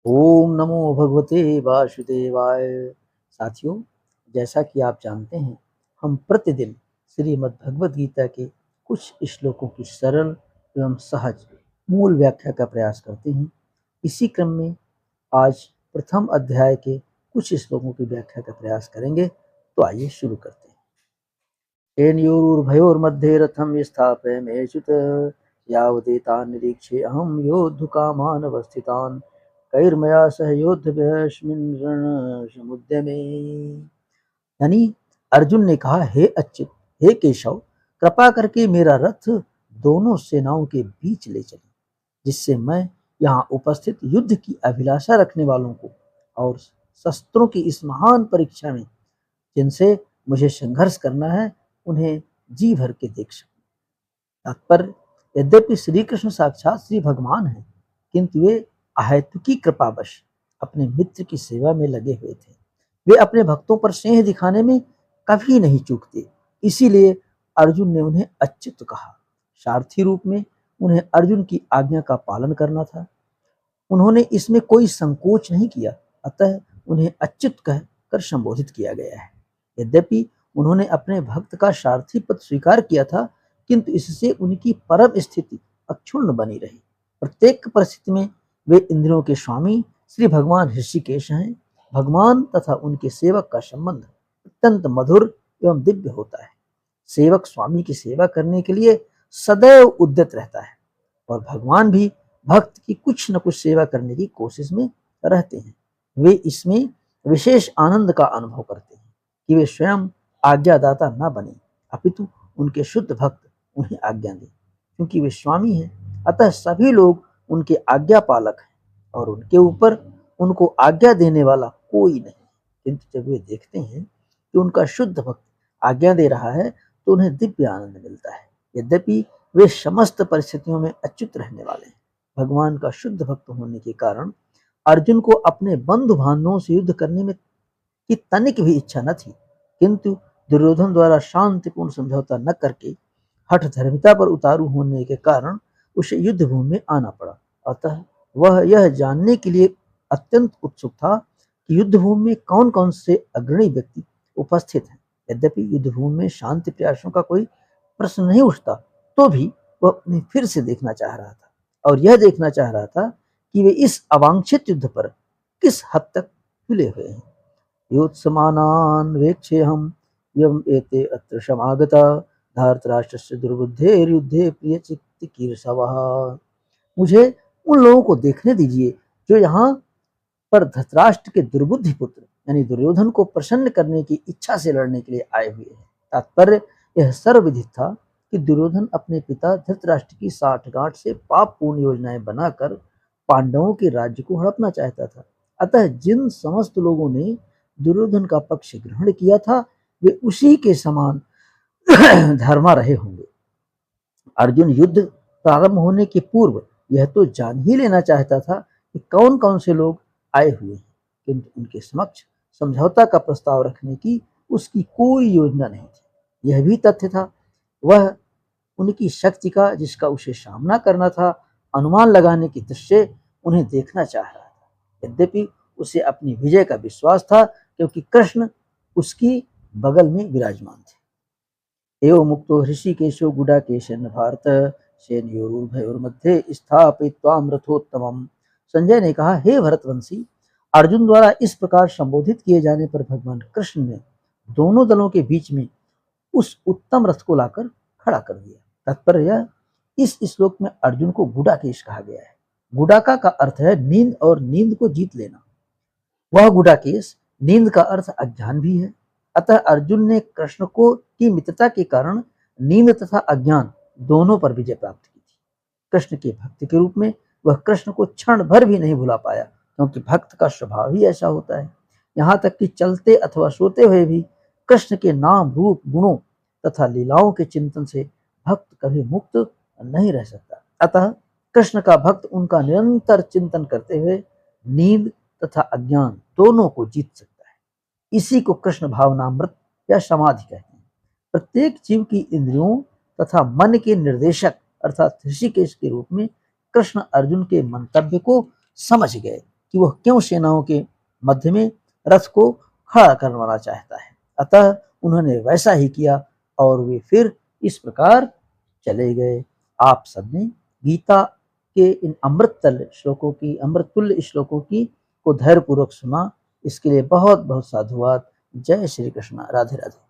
ओम नमो भगवते वासुदेवाय। साथियों, जैसा कि आप जानते हैं, हम प्रतिदिन श्रीमद् भगवत गीता के कुछ श्लोकों की सरल एवं सहज मूल व्याख्या का प्रयास करते हैं। इसी क्रम में आज प्रथम अध्याय के कुछ श्लोकों की व्याख्या का प्रयास करेंगे। तो आइए शुरू करते हैं। तेनयोरुभयोर्मध्ये रथं स्थापयाम्यच्युत, यावदेतान् निरीक्ष्ये अहं योद्धुकामान् अवस्थितान्, कैर्मया सह योद्धव्यस्मिन् रणसमुद्यमे। यानी अर्जुन ने कहा, हे अच्युत, हे केशव, कृपा करके मेरा रथ दोनों सेनाओं के बीच ले चले, जिससे मैं यहाँ उपस्थित युद्ध की अभिलाषा रखने वालों को और शस्त्रों की इस महान परीक्षा में जिनसे मुझे संघर्ष करना है, उन्हें जी भर के देख सकूं। तात्पर्य, यद्यपि श्री कृष्ण साक्षात श्री भगवान हैं, किंतु वे अहेतुकी कृपावश अपने मित्र की सेवा में लगे हुए थे। वे अपने भक्तों पर स्नेह दिखाने में कभी नहीं चूकते। इसीलिए अर्जुन ने उन्हें अच्युत कहा। सारथी रूप में उन्हें अर्जुन की आज्ञा का पालन करना था। उन्होंने इसमें कोई संकोच नहीं किया, अतः उन्हें अच्युत कहकर संबोधित किया गया है। यद्यपि उन्होंने अपने भक्त का सारथी पद स्वीकार किया था, किंतु इससे उनकी परम स्थिति अक्षुण्ण बनी रही। प्रत्येक परिस्थिति में वे इंद्रियों के स्वामी श्री भगवान ऋषिकेश हैं। भगवान तथा उनके सेवक का संबंध अत्यंत मधुर एवं दिव्य होता है। सेवक स्वामी की सेवा करने के लिए सदैव उद्यत रहता है और भगवान भी भक्त की कुछ न कुछ सेवा करने की कोशिश में रहते हैं। वे इसमें विशेष आनंद का अनुभव करते हैं कि वे स्वयं आज्ञादाता न बने, अपितु उनके शुद्ध भक्त उन्हें आज्ञा दें। क्योंकि वे स्वामी हैं, अतः सभी लोग उनके आज्ञा पालक हैं और उनके ऊपर उनको आज्ञा देने वाला कोई नहीं। किंतु जब वे देखते हैं कि उनका शुद्ध भक्त आज्ञा दे रहा है, तो उन्हें दिव्य आनंद मिलता है। यद्यपि वे समस्त परिस्थितियों में अच्युत रहने वाले हैं। भगवान का शुद्ध भक्त होने के कारण अर्जुन को अपने बंधु बांधवों से युद्ध करने में की तनिक भी इच्छा न थी, किंतु दुर्योधन द्वारा शांतिपूर्ण समझौता न करके हठ धर्मिता पर उतारू होने के कारण उसे युद्ध भूमि में आना पड़ा। अतः वह यह जानने के लिए अत्यंत उत्सुक था कि युद्ध भूमि में कौन कौन से अग्रणी व्यक्ति उपस्थित हैं। यद्यपि युद्ध भूमि में शांति प्रयासों का कोई प्रश्न नहीं उठता, तो भी वह उन्हें फिर से देखना चाह रहा था और यह देखना चाह रहा था कि वे इस अवांछित युद्ध पर किस हद तक तुले हुए हैं। योत्समानान् वेक्षेऽहं यम् एते अत्र समागता, धार्तराष्ट्रस्य दुर्बुद्धेर्युद्धे प्रियचित्तकीर्षवः। मुझे उन लोगों को देखने दीजिए जो यहाँ पर धृतराष्ट्र के दुर्बुद्धि पुत्र यानी दुर्योधन को प्रसन्न करने की इच्छा से लड़ने के लिए आए हुए हैं। तात्पर्य, यह सर्वविदित था कि दुर्योधन अपने पिता धृतराष्ट्र की साठगांठ से पापपूर्ण योजनाएं बनाकर पांडवों के राज्य को हड़पना चाहता था। अतः जिन समस्त लोगों ने दुर्योधन का पक्ष ग्रहण किया था, वे उसी के समान धर्मा रहे होंगे। अर्जुन युद्ध प्रारंभ होने के पूर्व यह तो जान ही लेना चाहता था कि कौन कौन से लोग आए हुए हैं, किंतु उनके समक्ष समझौता का प्रस्ताव रखने की उसकी कोई योजना नहीं थी। यह भी तथ्य था, वह उनकी शक्ति का जिसका उसे सामना करना था, अनुमान लगाने की दृष्टि उन्हें देखना चाह रहा था। यद्यपि उसे अपनी विजय का विश्वास था, क्योंकि कृष्ण उसकी बगल में विराजमान थे। एवं मुक्तो ऋषिकेशो गुडाकेशेन भारत सेनयोरुभयोर्मध्ये स्थापयित्वाम रथोत्तमम्। संजय ने कहा, हे भरतवंशी, अर्जुन द्वारा इस प्रकार संबोधित किए जाने पर भगवान कृष्ण ने दोनों दलों के बीच में उस उत्तम रथ को लाकर खड़ा कर दिया। तात्पर्य यह, इस श्लोक में अर्जुन को गुडाकेश कहा गया है। गुडाका का अर्थ है नींद और नींद को जीत लेना। वह गुडाकेश नींद का अर्थ अज्ञान भी है। अतः अर्जुन ने कृष्ण को की मित्रता के कारण नींद तथा अज्ञान दोनों पर विजय प्राप्त की थी। कृष्ण के भक्त के रूप में वह कृष्ण को क्षण भर भी नहीं भुला पाया, क्योंकि भक्त का स्वभाव ही ऐसा होता है। यहाँ तक कि चलते अथवा सोते हुए भी कृष्ण के नाम, रूप, गुणों तथा लीलाओं के चिंतन से भक्त कभी मुक्त नहीं रह सकता। अतः कृष्ण का भक्त उनका निरंतर चिंतन करते हुए नींद तथा अज्ञान दोनों को जीत सकता है। इसी को कृष्ण भावनामृत या समाधि कहते हैं। प्रत्येक जीव की इंद्रियों तथा मन के निर्देशक अर्थात ऋषिकेश के रूप में कृष्ण अर्जुन के मंतव्य को समझ गए कि वह क्यों सेनाओं के मध्य में रथ को खड़ा करवाना चाहता है। अतः उन्होंने वैसा ही किया और वे फिर इस प्रकार चले गए। आप सबने गीता के इन अमृत तुल्य श्लोकों की को धैर्य पूर्वक सुना, इसके लिए बहुत बहुत साधुवाद। जय श्री कृष्ण। राधे राधे।